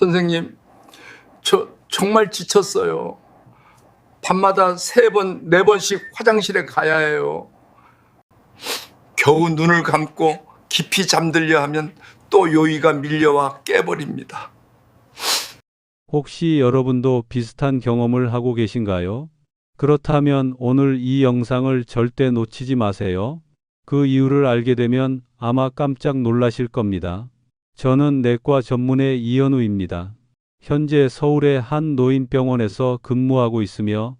선생님, 저 정말 지쳤어요. 밤마다 3번, 4번씩 화장실에 가야 해요. 겨우 눈을 감고 깊이 잠들려 하면 또 요의가 밀려와 깨버립니다. 혹시 여러분도 비슷한 경험을 하고 계신가요? 그렇다면 오늘 이 영상을 절대 놓치지 마세요. 그 이유를 알게 되면 아마 깜짝 놀라실 겁니다. 저는 내과 전문의 이현우입니다. 현재 서울의 한 노인병원에서 근무하고 있으며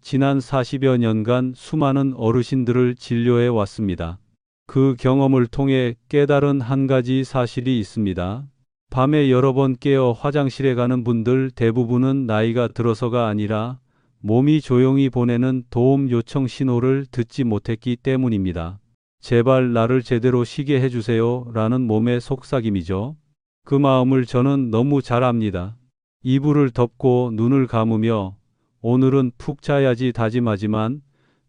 지난 40여 년간 수많은 어르신들을 진료해 왔습니다. 그 경험을 통해 깨달은 한 가지 사실이 있습니다. 밤에 여러 번 깨어 화장실에 가는 분들 대부분은 나이가 들어서가 아니라 몸이 조용히 보내는 도움 요청 신호를 듣지 못했기 때문입니다. 제발 나를 제대로 쉬게 해주세요 라는 몸의 속삭임이죠. 그 마음을 저는 너무 잘 압니다. 이불을 덮고 눈을 감으며 오늘은 푹 자야지 다짐하지만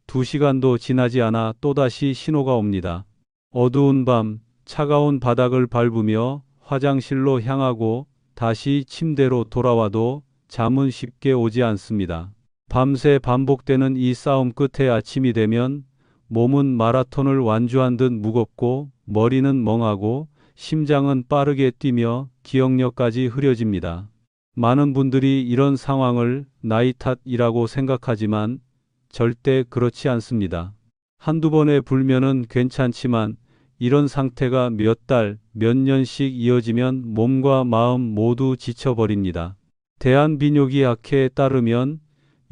2시간도 지나지 않아 또다시 신호가 옵니다. 어두운 밤 차가운 바닥을 밟으며 화장실로 향하고 다시 침대로 돌아와도 잠은 쉽게 오지 않습니다. 밤새 반복되는 이 싸움 끝에 아침이 되면 몸은 마라톤을 완주한 듯 무겁고 머리는 멍하고 심장은 빠르게 뛰며 기억력까지 흐려집니다. 많은 분들이 이런 상황을 나이 탓이라고 생각하지만 절대 그렇지 않습니다. 한두 번의 불면은 괜찮지만 이런 상태가 몇 달, 몇 년씩 이어지면 몸과 마음 모두 지쳐버립니다. 대한비뇨기학회에 따르면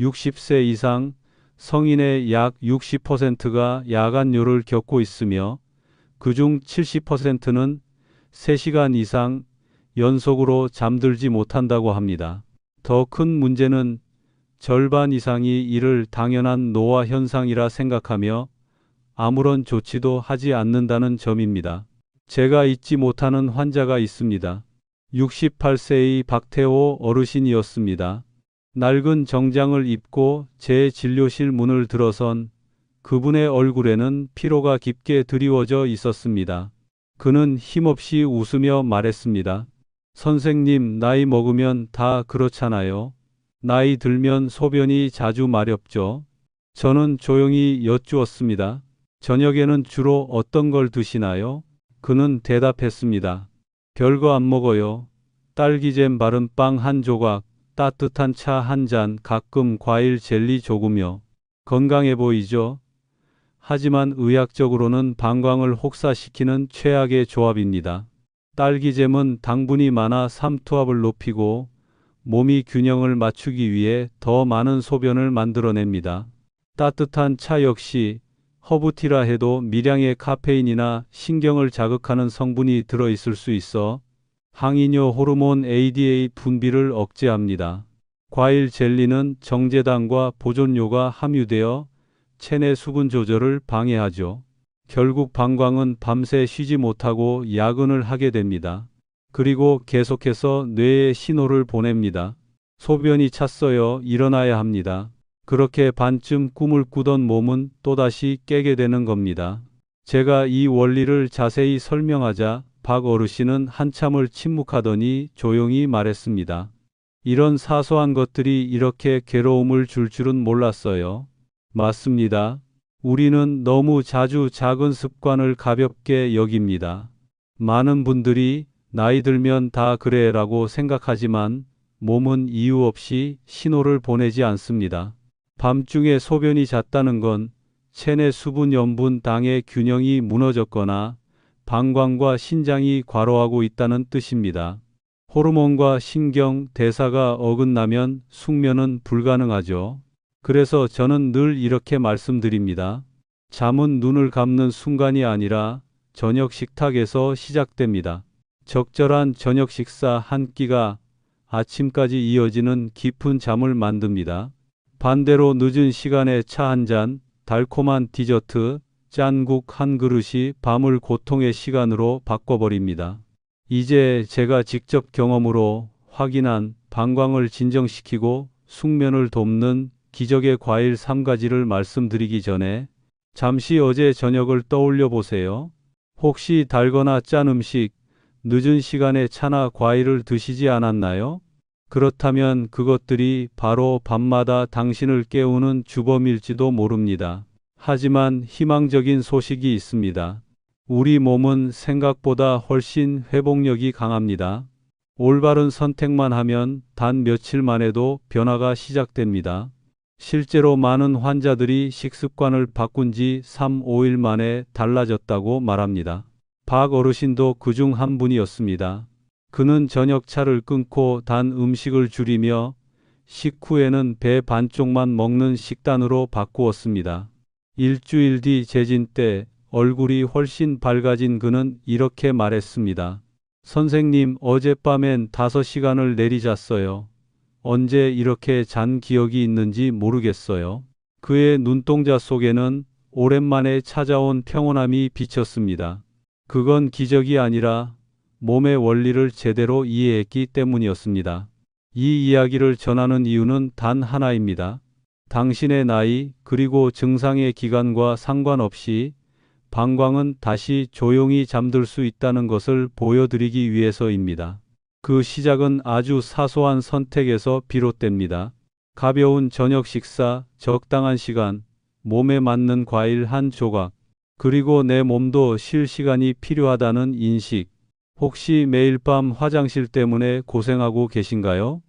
60세 이상 성인의 약 60%가 야간뇨를 겪고 있으며 그중 70%는 3시간 이상 연속으로 잠들지 못한다고 합니다. 더 큰 문제는 절반 이상이 이를 당연한 노화 현상이라 생각하며 아무런 조치도 하지 않는다는 점입니다. 제가 잊지 못하는 환자가 있습니다. 68세의 박태호 어르신이었습니다. 낡은 정장을 입고 제 진료실 문을 들어선 그분의 얼굴에는 피로가 깊게 드리워져 있었습니다. 그는 힘없이 웃으며 말했습니다. 선생님, 나이 먹으면 다 그렇잖아요. 나이 들면 소변이 자주 마렵죠. 저는 조용히 여쭈었습니다. 저녁에는 주로 어떤 걸 드시나요? 그는 대답했습니다. 별거 안 먹어요. 딸기잼 바른 빵 한 조각, 따뜻한 차 한 잔, 가끔 과일 젤리 조금요. 건강해 보이죠? 하지만 의학적으로는 방광을 혹사시키는 최악의 조합입니다. 딸기잼은 당분이 많아 삼투압을 높이고 몸이 균형을 맞추기 위해 더 많은 소변을 만들어냅니다. 따뜻한 차 역시 허브티라 해도 미량의 카페인이나 신경을 자극하는 성분이 들어있을 수 있어 항이뇨 호르몬 ADA 분비를 억제합니다. 과일 젤리는 정제당과 보존료가 함유되어 체내 수분 조절을 방해하죠. 결국 방광은 밤새 쉬지 못하고 야근을 하게 됩니다. 그리고 계속해서 뇌에 신호를 보냅니다. 소변이 찼어요. 일어나야 합니다. 그렇게 반쯤 꿈을 꾸던 몸은 또다시 깨게 되는 겁니다. 제가 이 원리를 자세히 설명하자 박 어르신은 한참을 침묵하더니 조용히 말했습니다. 이런 사소한 것들이 이렇게 괴로움을 줄 줄은 몰랐어요. 맞습니다. 우리는 너무 자주 작은 습관을 가볍게 여깁니다. 많은 분들이 나이 들면 다 그래라고 생각하지만 몸은 이유 없이 신호를 보내지 않습니다. 밤중에 소변이 잦다는 건 체내 수분 염분 당의 균형이 무너졌거나 방광과 신장이 과로하고 있다는 뜻입니다. 호르몬과 신경, 대사가 어긋나면 숙면은 불가능하죠. 그래서 저는 늘 이렇게 말씀드립니다. 잠은 눈을 감는 순간이 아니라 저녁 식탁에서 시작됩니다. 적절한 저녁 식사 한 끼가 아침까지 이어지는 깊은 잠을 만듭니다. 반대로 늦은 시간에 차 한 잔, 달콤한 디저트, 짠국 한 그릇이 밤을 고통의 시간으로 바꿔버립니다. 이제 제가 직접 경험으로 확인한 방광을 진정시키고 숙면을 돕는 기적의 과일 3가지를 말씀드리기 전에 잠시 어제 저녁을 떠올려 보세요. 혹시 달거나 짠 음식, 늦은 시간에 차나 과일을 드시지 않았나요? 그렇다면 그것들이 바로 밤마다 당신을 깨우는 주범일지도 모릅니다. 하지만 희망적인 소식이 있습니다. 우리 몸은 생각보다 훨씬 회복력이 강합니다. 올바른 선택만 하면 단 며칠 만에도 변화가 시작됩니다. 실제로 많은 환자들이 식습관을 바꾼 지 3, 5일 만에 달라졌다고 말합니다. 박 어르신도 그중 한 분이었습니다. 그는 저녁차를 끊고 단 음식을 줄이며 식후에는 배 반쪽만 먹는 식단으로 바꾸었습니다. 일주일 뒤 재진 때 얼굴이 훨씬 밝아진 그는 이렇게 말했습니다. 선생님, 어젯밤엔 5시간을 내리잤어요. 언제 이렇게 잔 기억이 있는지 모르겠어요. 그의 눈동자 속에는 오랜만에 찾아온 평온함이 비쳤습니다. 그건 기적이 아니라 몸의 원리를 제대로 이해했기 때문이었습니다. 이 이야기를 전하는 이유는 단 하나입니다. 당신의 나이 그리고 증상의 기간과 상관없이 방광은 다시 조용히 잠들 수 있다는 것을 보여드리기 위해서입니다. 그 시작은 아주 사소한 선택에서 비롯됩니다. 가벼운 저녁 식사, 적당한 시간, 몸에 맞는 과일 한 조각, 그리고 내 몸도 쉴 시간이 필요하다는 인식. 혹시 매일 밤 화장실 때문에 고생하고 계신가요?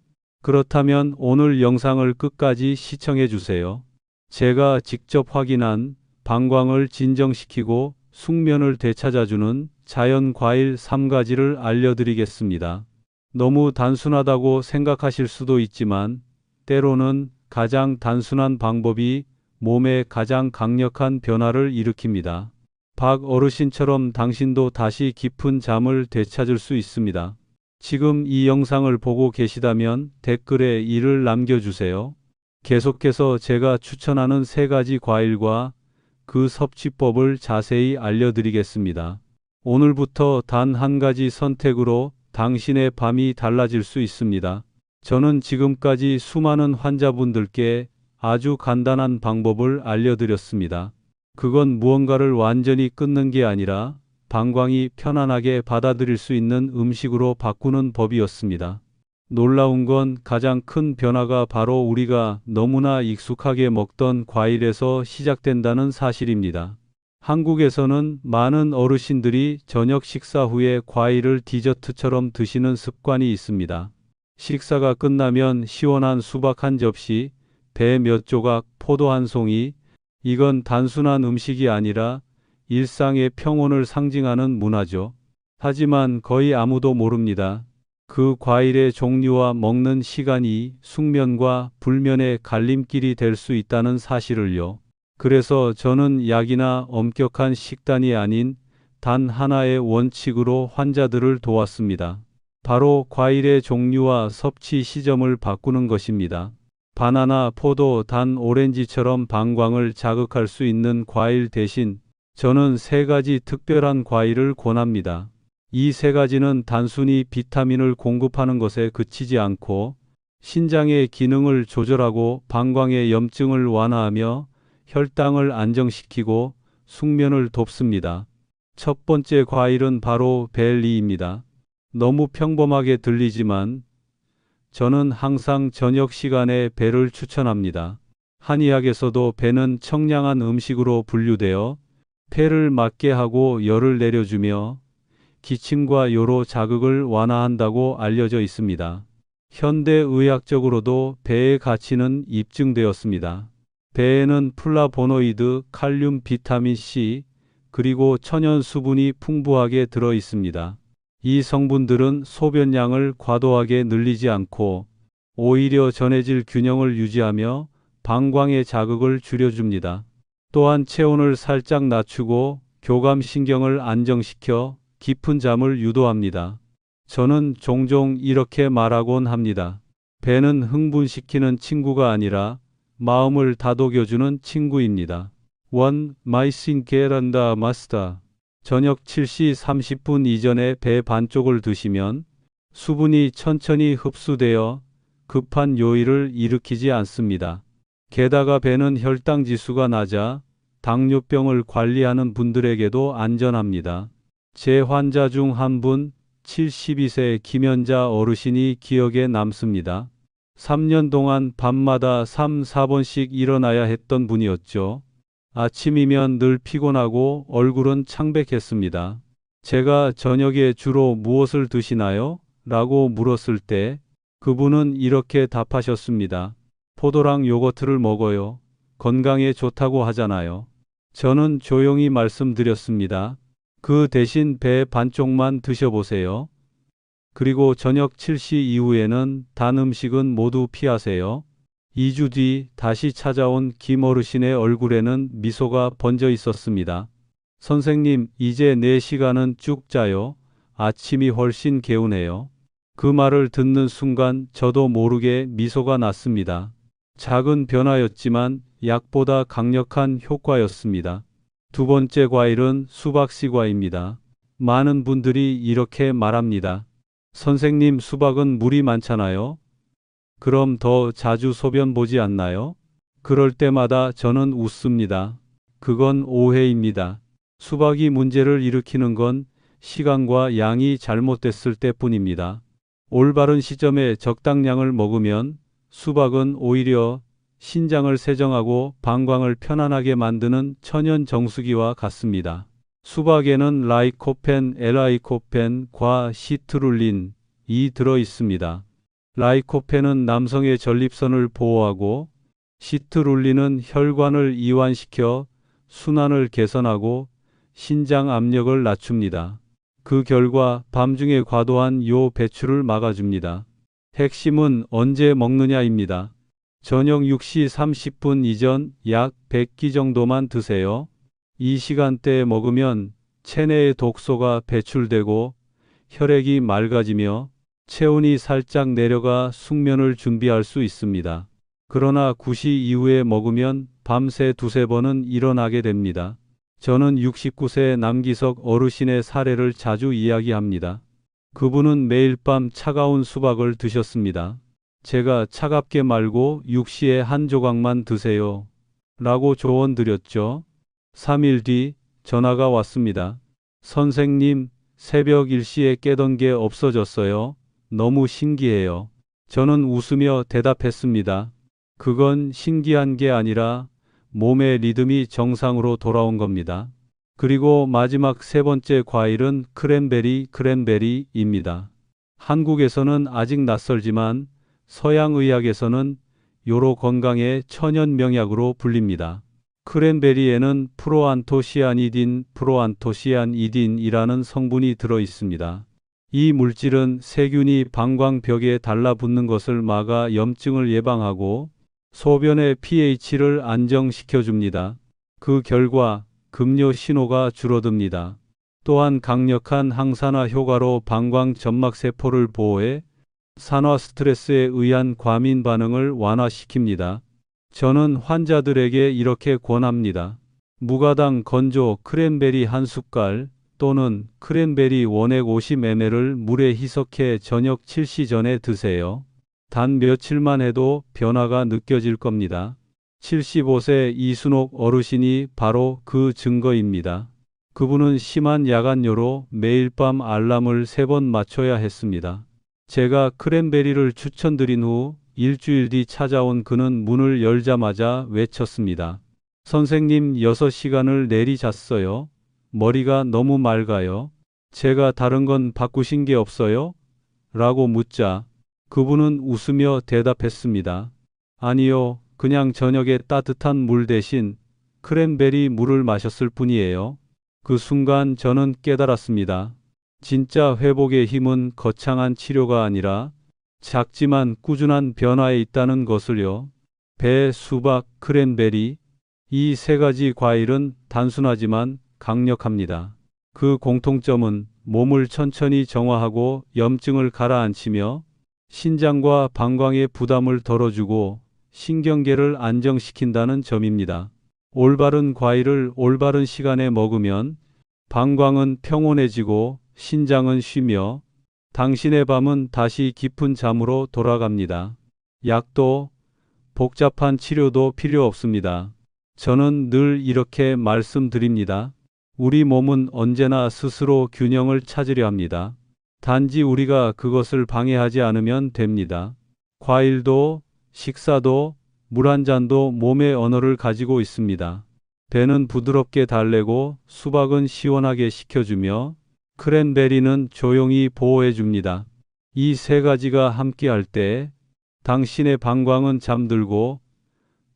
그렇다면 오늘 영상을 끝까지 시청해 주세요. 제가 직접 확인한 방광을 진정시키고 숙면을 되찾아주는 자연 과일 3가지를 알려드리겠습니다. 너무 단순하다고 생각하실 수도 있지만 때로는 가장 단순한 방법이 몸에 가장 강력한 변화를 일으킵니다. 박 어르신처럼 당신도 다시 깊은 잠을 되찾을 수 있습니다. 지금 이 영상을 보고 계시다면 댓글에 이를 남겨주세요. 계속해서 제가 추천하는 3가지 과일과 그 섭취법을 자세히 알려드리겠습니다. 오늘부터 단 한 가지 선택으로 당신의 밤이 달라질 수 있습니다. 저는 지금까지 수많은 환자분들께 아주 간단한 방법을 알려드렸습니다. 그건 무언가를 완전히 끊는 게 아니라 방광이 편안하게 받아들일 수 있는 음식으로 바꾸는 법이었습니다. 놀라운 건 가장 큰 변화가 바로 우리가 너무나 익숙하게 먹던 과일에서 시작된다는 사실입니다. 한국에서는 많은 어르신들이 저녁 식사 후에 과일을 디저트처럼 드시는 습관이 있습니다. 식사가 끝나면 시원한 수박 한 접시, 배 몇 조각, 포도 한 송이. 이건 단순한 음식이 아니라 일상의 평온을 상징하는 문화죠. 하지만 거의 아무도 모릅니다. 그 과일의 종류와 먹는 시간이 숙면과 불면의 갈림길이 될 수 있다는 사실을요. 그래서 저는 약이나 엄격한 식단이 아닌 단 하나의 원칙으로 환자들을 도왔습니다. 바로 과일의 종류와 섭취 시점을 바꾸는 것입니다. 바나나, 포도, 단, 오렌지처럼 방광을 자극할 수 있는 과일 대신 저는 3가지 특별한 과일을 권합니다. 이 3가지는 단순히 비타민을 공급하는 것에 그치지 않고 신장의 기능을 조절하고 방광의 염증을 완화하며 혈당을 안정시키고 숙면을 돕습니다. 첫 번째 과일은 바로 벨리입니다. 너무 평범하게 들리지만 저는 항상 저녁 시간에 배를 추천합니다. 한의학에서도 배는 청량한 음식으로 분류되어 폐를 맑게 하고 열을 내려주며 기침과 요로 자극을 완화한다고 알려져 있습니다. 현대의학적으로도 배의 가치는 입증되었습니다. 배에는 플라보노이드, 칼륨, 비타민 C, 그리고 천연 수분이 풍부하게 들어 있습니다. 이 성분들은 소변량을 과도하게 늘리지 않고 오히려 전해질 균형을 유지하며 방광의 자극을 줄여줍니다. 또한 체온을 살짝 낮추고 교감신경을 안정시켜 깊은 잠을 유도합니다. 저는 종종 이렇게 말하곤 합니다. 배는 흥분시키는 친구가 아니라 마음을 다독여주는 친구입니다. 원 마이신 게란다 마스터. 저녁 7시 30분 이전에 배 반쪽을 드시면 수분이 천천히 흡수되어 급한 요일을 일으키지 않습니다. 게다가 배는 혈당 지수가 낮아 당뇨병을 관리하는 분들에게도 안전합니다. 제 환자 중 한 분, 72세 김연자 어르신이 기억에 남습니다. 3년 동안 밤마다 3, 4번씩 일어나야 했던 분이었죠. 아침이면 늘 피곤하고 얼굴은 창백했습니다. 제가 저녁에 주로 무엇을 드시나요? 라고 물었을 때 그분은 이렇게 답하셨습니다. 포도랑 요거트를 먹어요. 건강에 좋다고 하잖아요. 저는 조용히 말씀드렸습니다. 그 대신 배 반쪽만 드셔보세요. 그리고 저녁 7시 이후에는 단 음식은 모두 피하세요. 2주 뒤 다시 찾아온 김 어르신의 얼굴에는 미소가 번져 있었습니다. 선생님, 이제 내 시간은 쭉 자요. 아침이 훨씬 개운해요. 그 말을 듣는 순간 저도 모르게 미소가 났습니다. 작은 변화였지만 약보다 강력한 효과였습니다. 두 번째 과일은 수박씨과입니다. 많은 분들이 이렇게 말합니다. 선생님, 수박은 물이 많잖아요. 그럼 더 자주 소변 보지 않나요? 그럴 때마다 저는 웃습니다. 그건 오해입니다. 수박이 문제를 일으키는 건 시간과 양이 잘못됐을 때뿐입니다. 올바른 시점에 적당량을 먹으면 수박은 오히려 신장을 세정하고 방광을 편안하게 만드는 천연 정수기와 같습니다. 수박에는 라이코펜, 엘라이코펜과 시트룰린이 들어 있습니다. 라이코펜은 남성의 전립선을 보호하고 시트룰린은 혈관을 이완시켜 순환을 개선하고 신장 압력을 낮춥니다. 그 결과 밤중에 과도한 요 배출을 막아줍니다. 핵심은 언제 먹느냐입니다. 저녁 6시 30분 이전 약 100끼 정도만 드세요. 이 시간대에 먹으면 체내의 독소가 배출되고 혈액이 맑아지며 체온이 살짝 내려가 숙면을 준비할 수 있습니다. 그러나 9시 이후에 먹으면 밤새 두세 번은 일어나게 됩니다. 저는 69세 남기석 어르신의 사례를 자주 이야기합니다. 그분은 매일 밤 차가운 수박을 드셨습니다. 제가 차갑게 말고 6시에 한 조각만 드세요. 라고 조언 드렸죠. 3일 뒤 전화가 왔습니다. 선생님, 새벽 1시에 깨던 게 없어졌어요. 너무 신기해요. 저는 웃으며 대답했습니다. 그건 신기한 게 아니라 몸의 리듬이 정상으로 돌아온 겁니다. 그리고 마지막 세 번째 과일은 크랜베리입니다. 한국에서는 아직 낯설지만 서양 의학에서는 요로 건강의 천연 명약으로 불립니다. 크랜베리에는 프로안토시아니딘이라는 성분이 들어 있습니다. 이 물질은 세균이 방광벽에 달라붙는 것을 막아 염증을 예방하고 소변의 pH를 안정시켜 줍니다. 그 결과 급료 신호가 줄어듭니다. 또한 강력한 항산화 효과로 방광 점막세포를 보호해 산화 스트레스에 의한 과민 반응을 완화시킵니다. 저는 환자들에게 이렇게 권합니다. 무가당 건조 크랜베리 한 숟갈 또는 크랜베리 원액 50ml를 물에 희석해 저녁 7시 전에 드세요. 단 며칠만 해도 변화가 느껴질 겁니다. 75세 이순옥 어르신이 바로 그 증거입니다. 그분은 심한 야간뇨로 매일 밤 알람을 3번 맞춰야 했습니다. 제가 크랜베리를 추천드린 후 일주일 뒤 찾아온 그는 문을 열자마자 외쳤습니다. 선생님, 6시간을 내리 잤어요. 머리가 너무 맑아요. 제가 다른 건 바꾸신 게 없어요? 라고 묻자 그분은 웃으며 대답했습니다. 아니요, 그냥 저녁에 따뜻한 물 대신 크랜베리 물을 마셨을 뿐이에요. 그 순간 저는 깨달았습니다. 진짜 회복의 힘은 거창한 치료가 아니라 작지만 꾸준한 변화에 있다는 것을요. 배, 수박, 크랜베리 이 세 가지 과일은 단순하지만 강력합니다. 그 공통점은 몸을 천천히 정화하고 염증을 가라앉히며 신장과 방광의 부담을 덜어주고 신경계를 안정시킨다는 점입니다. 올바른 과일을 올바른 시간에 먹으면 방광은 평온해지고 신장은 쉬며 당신의 밤은 다시 깊은 잠으로 돌아갑니다. 약도 복잡한 치료도 필요 없습니다. 저는 늘 이렇게 말씀드립니다. 우리 몸은 언제나 스스로 균형을 찾으려 합니다. 단지 우리가 그것을 방해하지 않으면 됩니다. 과일도, 식사도, 물 한 잔도 몸의 언어를 가지고 있습니다. 배는 부드럽게 달래고 수박은 시원하게 식혀주며 크랜베리는 조용히 보호해줍니다. 이 세 가지가 함께할 때 당신의 방광은 잠들고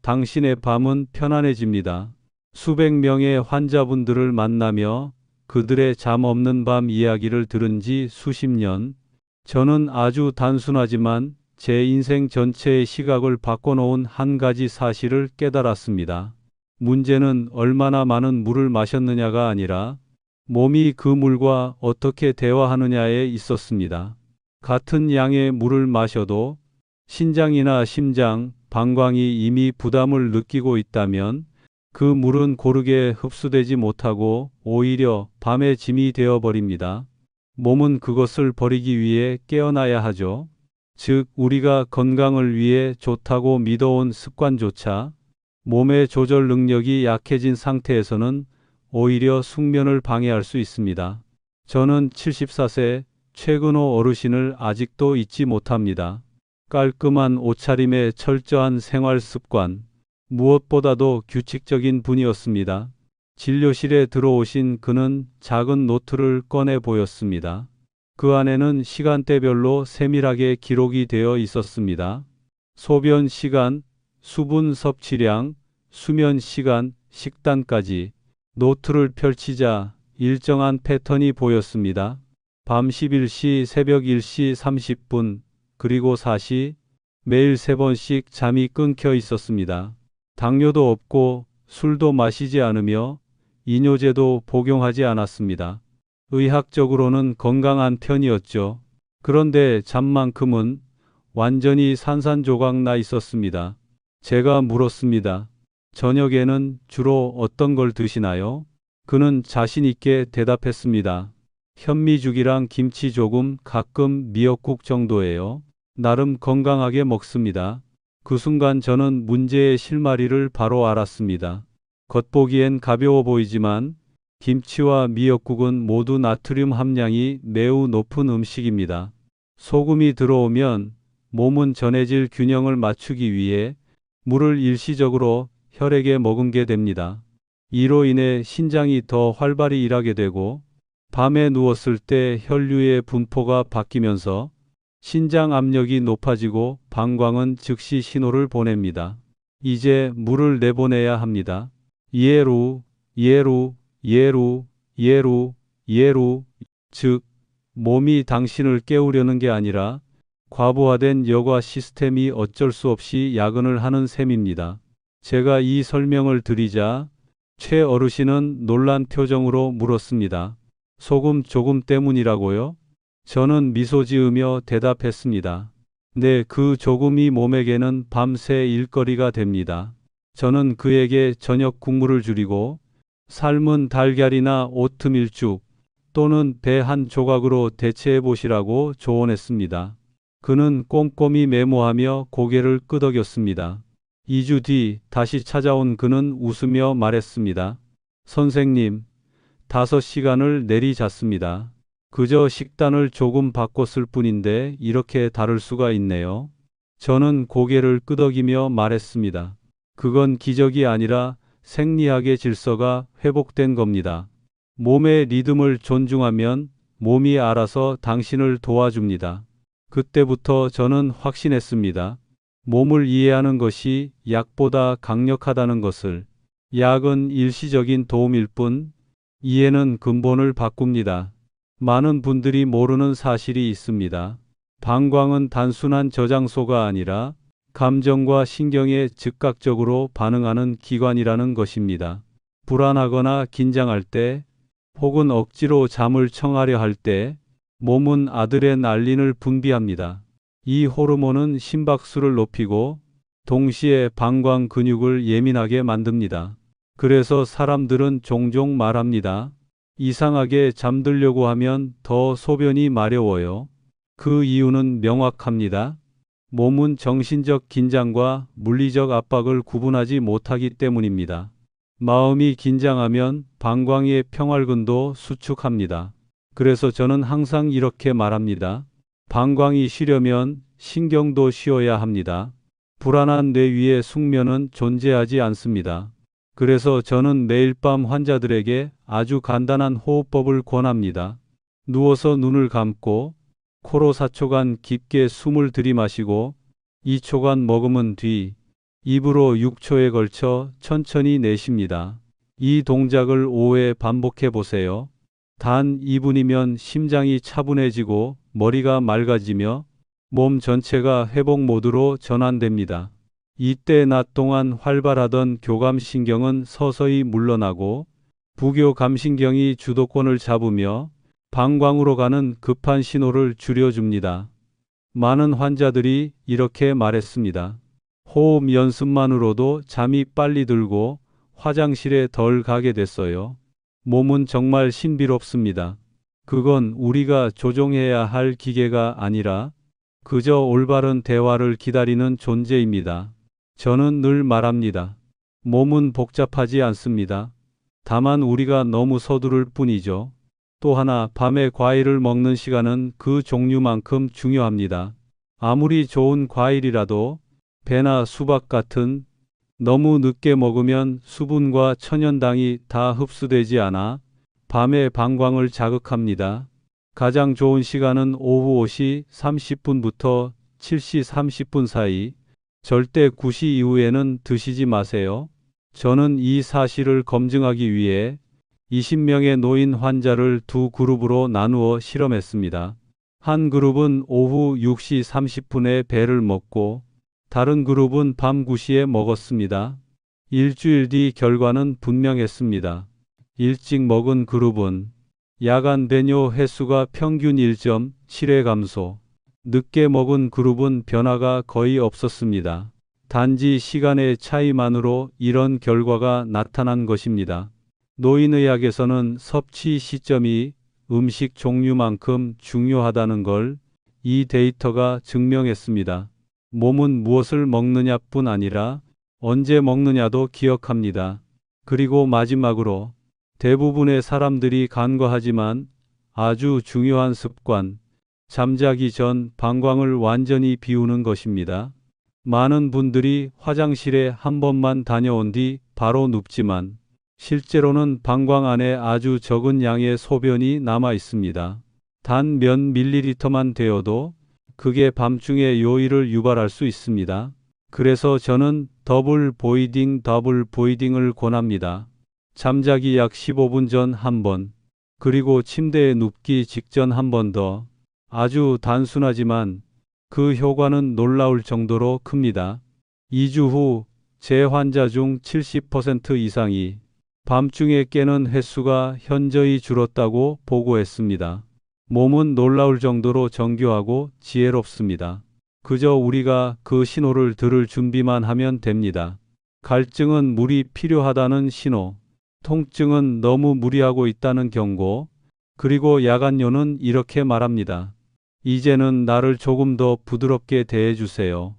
당신의 밤은 편안해집니다. 수백 명의 환자분들을 만나며 그들의 잠 없는 밤 이야기를 들은 지 수십 년, 저는 아주 단순하지만 제 인생 전체의 시각을 바꿔놓은 한 가지 사실을 깨달았습니다. 문제는 얼마나 많은 물을 마셨느냐가 아니라 몸이 그 물과 어떻게 대화하느냐에 있었습니다. 같은 양의 물을 마셔도 신장이나 심장, 방광이 이미 부담을 느끼고 있다면 그 물은 고르게 흡수되지 못하고 오히려 밤의 짐이 되어버립니다. 몸은 그것을 버리기 위해 깨어나야 하죠. 즉, 우리가 건강을 위해 좋다고 믿어온 습관조차 몸의 조절 능력이 약해진 상태에서는 오히려 숙면을 방해할 수 있습니다. 저는 74세 최근호 어르신을 아직도 잊지 못합니다. 깔끔한 옷차림에 철저한 생활 습관, 무엇보다도 규칙적인 분이었습니다. 진료실에 들어오신 그는 작은 노트를 꺼내 보였습니다. 그 안에는 시간대별로 세밀하게 기록이 되어 있었습니다. 소변 시간, 수분 섭취량, 수면 시간, 식단까지. 노트를 펼치자 일정한 패턴이 보였습니다. 밤 11시, 새벽 1시 30분, 그리고 4시, 매일 3번씩 잠이 끊겨 있었습니다. 당뇨도 없고 술도 마시지 않으며 이뇨제도 복용하지 않았습니다. 의학적으로는 건강한 편이었죠. 그런데 잠만큼은 완전히 산산조각 나 있었습니다. 제가 물었습니다. 저녁에는 주로 어떤 걸 드시나요? 그는 자신 있게 대답했습니다. 현미죽이랑 김치 조금, 가끔 미역국 정도예요. 나름 건강하게 먹습니다. 그 순간 저는 문제의 실마리를 바로 알았습니다. 겉보기엔 가벼워 보이지만 김치와 미역국은 모두 나트륨 함량이 매우 높은 음식입니다. 소금이 들어오면 몸은 전해질 균형을 맞추기 위해 물을 일시적으로 혈액에 머금게 됩니다. 이로 인해 신장이 더 활발히 일하게 되고 밤에 누웠을 때 혈류의 분포가 바뀌면서 신장 압력이 높아지고 방광은 즉시 신호를 보냅니다. 이제 물을 내보내야 합니다. 예루, 예루, 예루, 예루, 예루. 즉, 몸이 당신을 깨우려는 게 아니라 과부하된 여과 시스템이 어쩔 수 없이 야근을 하는 셈입니다. 제가 이 설명을 드리자 최 어르신은 놀란 표정으로 물었습니다. 소금 조금 때문이라고요? 저는 미소 지으며 대답했습니다. 네, 그 조금이 몸에게는 밤새 일거리가 됩니다. 저는 그에게 저녁 국물을 줄이고 삶은 달걀이나 오트밀죽 또는 배 한 조각으로 대체해 보시라고 조언했습니다. 그는 꼼꼼히 메모하며 고개를 끄덕였습니다. 2주 뒤 다시 찾아온 그는 웃으며 말했습니다. 선생님, 5시간을 내리잤습니다. 그저 식단을 조금 바꿨을 뿐인데 이렇게 다를 수가 있네요. 저는 고개를 끄덕이며 말했습니다. 그건 기적이 아니라 생리학의 질서가 회복된 겁니다. 몸의 리듬을 존중하면 몸이 알아서 당신을 도와줍니다. 그때부터 저는 확신했습니다. 몸을 이해하는 것이 약보다 강력하다는 것을. 약은 일시적인 도움일 뿐 이해는 근본을 바꿉니다. 많은 분들이 모르는 사실이 있습니다. 방광은 단순한 저장소가 아니라 감정과 신경에 즉각적으로 반응하는 기관이라는 것입니다. 불안하거나 긴장할 때, 혹은 억지로 잠을 청하려 할 때, 몸은 아드레날린을 분비합니다. 이 호르몬은 심박수를 높이고 동시에 방광 근육을 예민하게 만듭니다. 그래서 사람들은 종종 말합니다. 이상하게 잠들려고 하면 더 소변이 마려워요. 그 이유는 명확합니다. 몸은 정신적 긴장과 물리적 압박을 구분하지 못하기 때문입니다. 마음이 긴장하면 방광의 평활근도 수축합니다. 그래서 저는 항상 이렇게 말합니다. 방광이 쉬려면 신경도 쉬어야 합니다. 불안한 뇌 위에 숙면은 존재하지 않습니다. 그래서 저는 매일 밤 환자들에게 아주 간단한 호흡법을 권합니다. 누워서 눈을 감고 코로 4초간 깊게 숨을 들이마시고 2초간 머금은 뒤 입으로 6초에 걸쳐 천천히 내쉽니다. 이 동작을 5회 반복해 보세요. 단 2분이면 심장이 차분해지고 머리가 맑아지며 몸 전체가 회복 모드로 전환됩니다. 이때 낮 동안 활발하던 교감신경은 서서히 물러나고 부교감신경이 주도권을 잡으며 방광으로 가는 급한 신호를 줄여줍니다. 많은 환자들이 이렇게 말했습니다. 호흡 연습만으로도 잠이 빨리 들고 화장실에 덜 가게 됐어요. 몸은 정말 신비롭습니다. 그건 우리가 조종해야 할 기계가 아니라 그저 올바른 대화를 기다리는 존재입니다. 저는 늘 말합니다. 몸은 복잡하지 않습니다. 다만 우리가 너무 서두를 뿐이죠. 또 하나, 밤에 과일을 먹는 시간은 그 종류만큼 중요합니다. 아무리 좋은 과일이라도 배나 수박 같은 너무 늦게 먹으면 수분과 천연당이 다 흡수되지 않아 밤에 방광을 자극합니다. 가장 좋은 시간은 오후 5시 30분부터 7시 30분 사이, 절대 9시 이후에는 드시지 마세요. 저는 이 사실을 검증하기 위해 20명의 노인 환자를 두 그룹으로 나누어 실험했습니다. 한 그룹은 오후 6시 30분에 배를 먹고 다른 그룹은 밤 9시에 먹었습니다. 일주일 뒤 결과는 분명했습니다. 일찍 먹은 그룹은 야간 배뇨 횟수가 평균 1.7회 감소, 늦게 먹은 그룹은 변화가 거의 없었습니다. 단지 시간의 차이만으로 이런 결과가 나타난 것입니다. 노인의학에서는 섭취 시점이 음식 종류만큼 중요하다는 걸 이 데이터가 증명했습니다. 몸은 무엇을 먹느냐뿐 아니라 언제 먹느냐도 기억합니다. 그리고 마지막으로 대부분의 사람들이 간과하지만 아주 중요한 습관, 잠자기 전 방광을 완전히 비우는 것입니다. 많은 분들이 화장실에 한 번만 다녀온 뒤 바로 눕지만 실제로는 방광 안에 아주 적은 양의 소변이 남아 있습니다. 단 몇 밀리리터만 되어도 그게 밤중에 요일을 유발할 수 있습니다. 그래서 저는 더블 보이딩을 권합니다. 잠자기 약 15분 전 한 번, 그리고 침대에 눕기 직전 한 번 더. 아주 단순하지만 그 효과는 놀라울 정도로 큽니다. 2주 후 제 환자 중 70% 이상이 밤중에 깨는 횟수가 현저히 줄었다고 보고했습니다. 몸은 놀라울 정도로 정교하고 지혜롭습니다. 그저 우리가 그 신호를 들을 준비만 하면 됩니다. 갈증은 물이 필요하다는 신호, 통증은 너무 무리하고 있다는 경고, 그리고 야간요는 이렇게 말합니다. 이제는 나를 조금 더 부드럽게 대해주세요.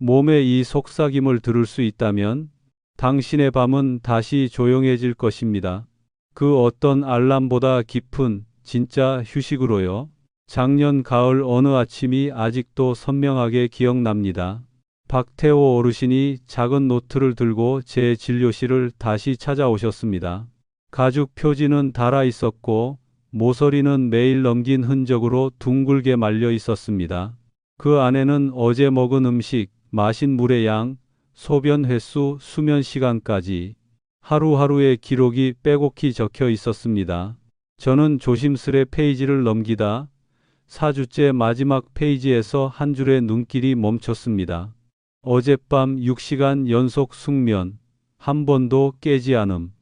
몸의 이 속삭임을 들을 수 있다면 당신의 밤은 다시 조용해질 것입니다. 그 어떤 알람보다 깊은 진짜 휴식으로요. 작년 가을 어느 아침이 아직도 선명하게 기억납니다. 박태호 어르신이 작은 노트를 들고 제 진료실을 다시 찾아오셨습니다. 가죽 표지는 달아 있었고 모서리는 매일 넘긴 흔적으로 둥글게 말려 있었습니다. 그 안에는 어제 먹은 음식, 마신 물의 양, 소변 횟수, 수면 시간까지 하루하루의 기록이 빼곡히 적혀 있었습니다. 저는 조심스레 페이지를 넘기다 4주째 마지막 페이지에서 한 줄의 눈길이 멈췄습니다. 어젯밤 6시간 연속 숙면, 한 번도 깨지 않음.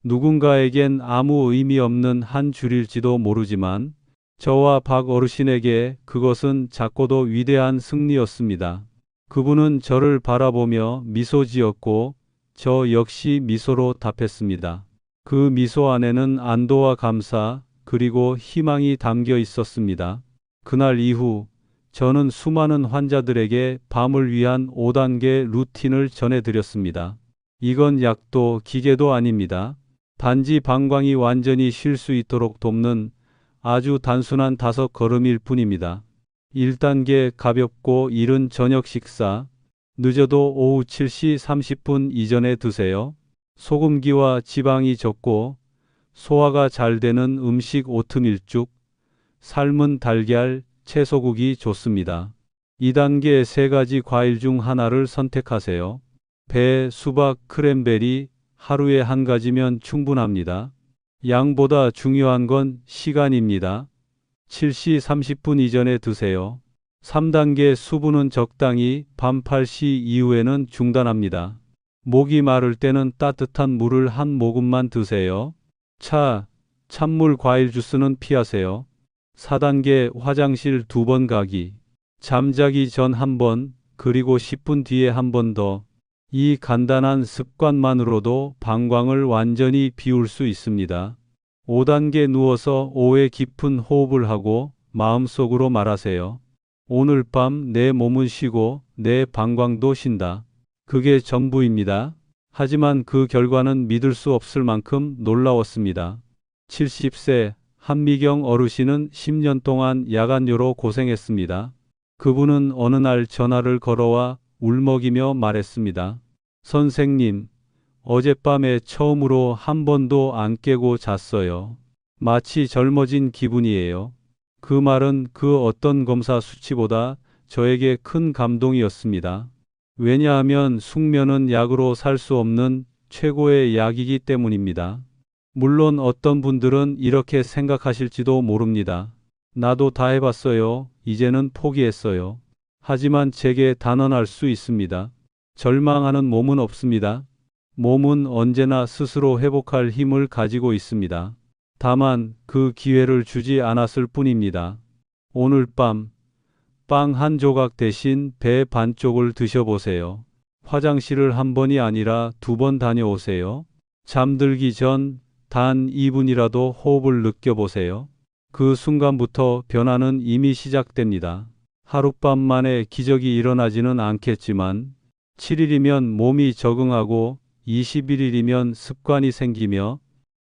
누군가에겐 아무 의미 없는 한 줄일지도 모르지만 저와 박 어르신에게 그것은 작고도 위대한 승리였습니다. 그분은 저를 바라보며 미소 지었고 저 역시 미소로 답했습니다. 그 미소 안에는 안도와 감사 그리고 희망이 담겨 있었습니다. 그날 이후 저는 수많은 환자들에게 밤을 위한 5단계 루틴을 전해드렸습니다. 이건 약도 기계도 아닙니다. 단지 방광이 완전히 쉴 수 있도록 돕는 아주 단순한 5걸음일 뿐입니다. 1단계 가볍고 이른 저녁 식사. 늦어도 오후 7시 30분 이전에 드세요. 소금기와 지방이 적고 소화가 잘 되는 음식 오트밀죽, 삶은 달걀, 채소국이 좋습니다. 2단계 3가지 과일 중 하나를 선택하세요. 배, 수박, 크랜베리 하루에 한 가지면 충분합니다. 양보다 중요한 건 시간입니다. 7시 30분 이전에 드세요. 3단계 수분은 적당히 밤 8시 이후에는 중단합니다. 목이 마를 때는 따뜻한 물을 한 모금만 드세요. 차, 찬물, 과일 주스는 피하세요. 4단계 화장실 2번 가기. 잠자기 전 1번, 그리고 10분 뒤에 1번 더. 이 간단한 습관만으로도 방광을 완전히 비울 수 있습니다. 5단계 누워서 오해 깊은 호흡을 하고 마음속으로 말하세요. 오늘 밤 내 몸은 쉬고 내 방광도 쉰다. 그게 전부입니다. 하지만 그 결과는 믿을 수 없을 만큼 놀라웠습니다. 70세 한미경 어르신은 10년 동안 야간요로 고생했습니다. 그분은 어느 날 전화를 걸어와 울먹이며 말했습니다. 선생님, 어젯밤에 처음으로 한 번도 안 깨고 잤어요. 마치 젊어진 기분이에요. 그 말은 그 어떤 검사 수치보다 저에게 큰 감동이었습니다. 왜냐하면 숙면은 약으로 살 수 없는 최고의 약이기 때문입니다. 물론 어떤 분들은 이렇게 생각하실지도 모릅니다. 나도 다 해봤어요. 이제는 포기했어요. 하지만 제게 단언할 수 있습니다. 절망하는 몸은 없습니다. 몸은 언제나 스스로 회복할 힘을 가지고 있습니다. 다만 그 기회를 주지 않았을 뿐입니다. 오늘 밤 빵 한 조각 대신 배 반쪽을 드셔보세요. 화장실을 한 번이 아니라 2번 다녀오세요. 잠들기 전 단 2분이라도 호흡을 느껴보세요. 그 순간부터 변화는 이미 시작됩니다. 하룻밤 만에 기적이 일어나지는 않겠지만 7일이면 몸이 적응하고 21일이면 습관이 생기며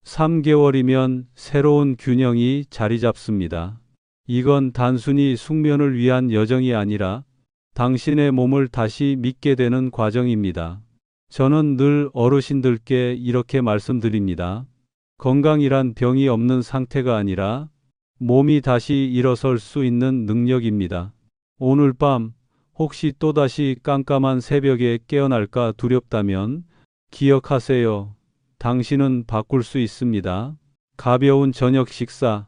3개월이면 새로운 균형이 자리 잡습니다. 이건 단순히 숙면을 위한 여정이 아니라 당신의 몸을 다시 믿게 되는 과정입니다. 저는 늘 어르신들께 이렇게 말씀드립니다. 건강이란 병이 없는 상태가 아니라 몸이 다시 일어설 수 있는 능력입니다. 오늘 밤 혹시 또다시 깜깜한 새벽에 깨어날까 두렵다면 기억하세요. 당신은 바꿀 수 있습니다. 가벼운 저녁 식사,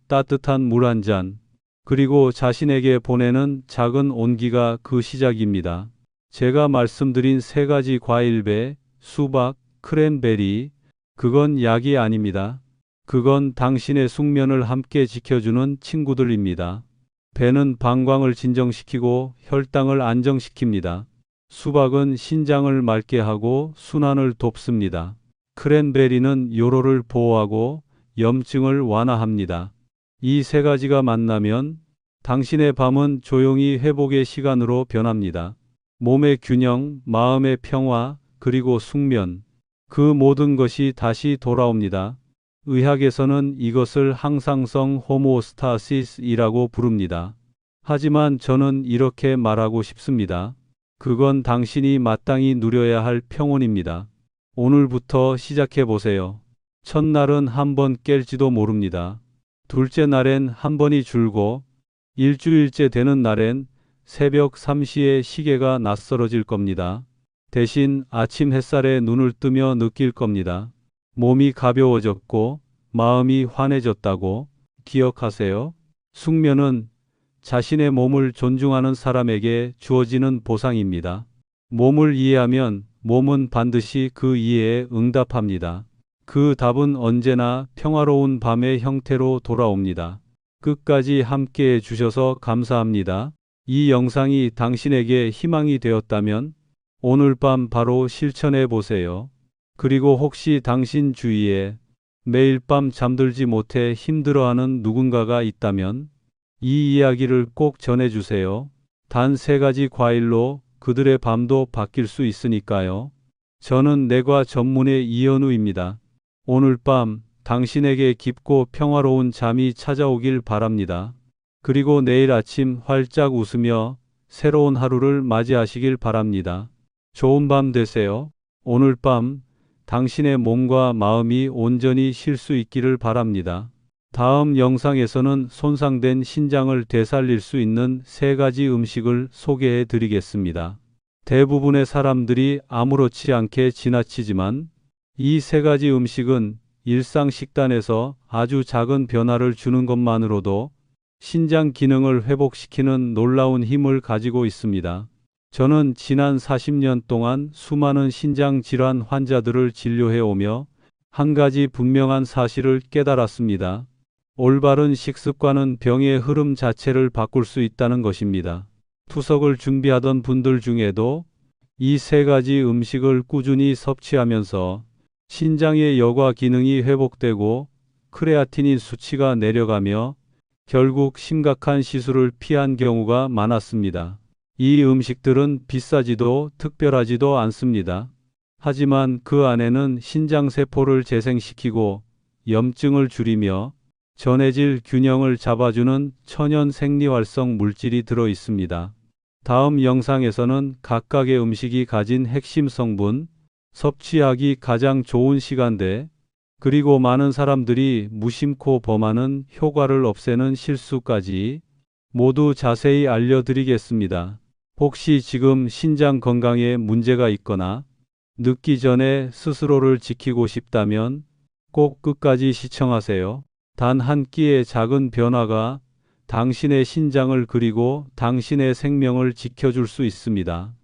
따뜻한 물 한 잔, 그리고 자신에게 보내는 작은 온기가 그 시작입니다. 제가 말씀드린 3가지 과일 배, 수박, 크랜베리, 그건 약이 아닙니다. 그건 당신의 숙면을 함께 지켜주는 친구들입니다. 배는 방광을 진정시키고 혈당을 안정시킵니다. 수박은 신장을 맑게 하고 순환을 돕습니다. 크랜베리는 요로를 보호하고 염증을 완화합니다. 이 3가지가 만나면 당신의 밤은 조용히 회복의 시간으로 변합니다. 몸의 균형, 마음의 평화, 그리고 숙면. 그 모든 것이 다시 돌아옵니다. 의학에서는 이것을 항상성 호모스타시스이라고 부릅니다. 하지만 저는 이렇게 말하고 싶습니다. 그건 당신이 마땅히 누려야 할 평온입니다. 오늘부터 시작해 보세요. 첫날은 한 번 깰지도 모릅니다. 둘째 날엔 한 번이 줄고 일주일째 되는 날엔 새벽 3시에 시계가 낯설어질 겁니다. 대신 아침 햇살에 눈을 뜨며 느낄 겁니다. 몸이 가벼워졌고 마음이 환해졌다고. 기억하세요. 숙면은 자신의 몸을 존중하는 사람에게 주어지는 보상입니다. 몸을 이해하면 몸은 반드시 그 이해에 응답합니다. 그 답은 언제나 평화로운 밤의 형태로 돌아옵니다. 끝까지 함께 해주셔서 감사합니다. 이 영상이 당신에게 희망이 되었다면 오늘 밤 바로 실천해 보세요. 그리고 혹시 당신 주위에 매일 밤 잠들지 못해 힘들어하는 누군가가 있다면 이 이야기를 꼭 전해주세요. 단 3가지 과일로 그들의 밤도 바뀔 수 있으니까요. 저는 내과 전문의 이현우입니다. 오늘 밤 당신에게 깊고 평화로운 잠이 찾아오길 바랍니다. 그리고 내일 아침 활짝 웃으며 새로운 하루를 맞이하시길 바랍니다. 좋은 밤 되세요. 오늘 밤 당신의 몸과 마음이 온전히 쉴 수 있기를 바랍니다. 다음 영상에서는 손상된 신장을 되살릴 수 있는 3가지 음식을 소개해 드리겠습니다. 대부분의 사람들이 아무렇지 않게 지나치지만 이 3가지 음식은 일상 식단에서 아주 작은 변화를 주는 것만으로도 신장 기능을 회복시키는 놀라운 힘을 가지고 있습니다. 저는 지난 40년 동안 수많은 신장 질환 환자들을 진료해 오며 한 가지 분명한 사실을 깨달았습니다. 올바른 식습관은 병의 흐름 자체를 바꿀 수 있다는 것입니다. 투석을 준비하던 분들 중에도 이 3가지 음식을 꾸준히 섭취하면서 신장의 여과 기능이 회복되고 크레아티닌 수치가 내려가며 결국 심각한 시술을 피한 경우가 많았습니다. 이 음식들은 비싸지도 특별하지도 않습니다. 하지만 그 안에는 신장세포를 재생시키고 염증을 줄이며 전해질 균형을 잡아주는 천연 생리활성 물질이 들어 있습니다. 다음 영상에서는 각각의 음식이 가진 핵심 성분, 섭취하기 가장 좋은 시간대, 그리고 많은 사람들이 무심코 범하는 효과를 없애는 실수까지 모두 자세히 알려드리겠습니다. 혹시 지금 신장 건강에 문제가 있거나 늦기 전에 스스로를 지키고 싶다면 꼭 끝까지 시청하세요. 단 한 끼의 작은 변화가 당신의 신장을 그리고 당신의 생명을 지켜줄 수 있습니다.